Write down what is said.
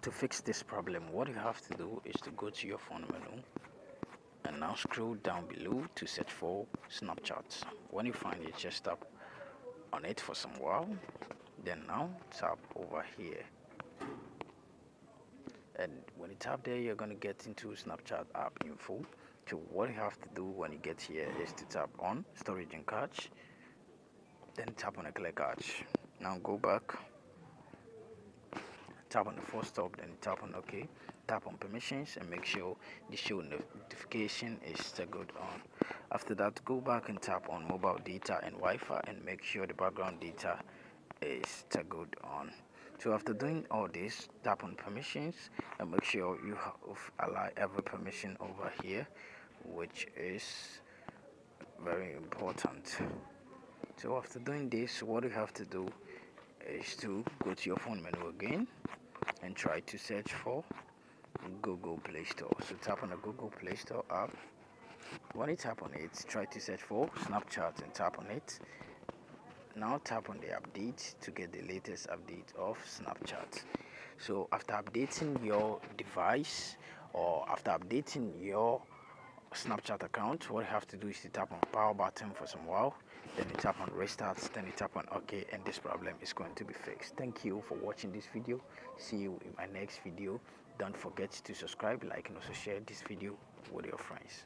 To fix this problem, what you have to do is to go to your phone menu and now scroll down below to search for Snapchat. When you find it, just tap on it for some while, then now tap over here. And when you tap there, you're going to get into Snapchat app info. So what you have to do when you get here is to tap on storage and cache, then tap on a clear cache. Now go back, tap on the first stop, then tap on OK, tap on permissions and make sure the show notification is toggled on. After that, go back and tap on mobile data and Wi-Fi and make sure the background data is toggled on. So after doing all this, tap on permissions and make sure you have allow every permission over here, which is very important. So after doing this, what you have to do is to go to your phone menu again and try to search for Google Play Store. So tap on the Google Play Store app. When you tap on it, try to search for Snapchat and tap on it. Now tap on the update to get the latest update of Snapchat. So after updating your device or after updating your Snapchat account, what you have to do is to tap on power button for some while, then you tap on restart, then you tap on OK, and this problem is going to be fixed. Thank you for watching this video. See you in my next video. Don't forget to subscribe, like, and also share this video with your friends.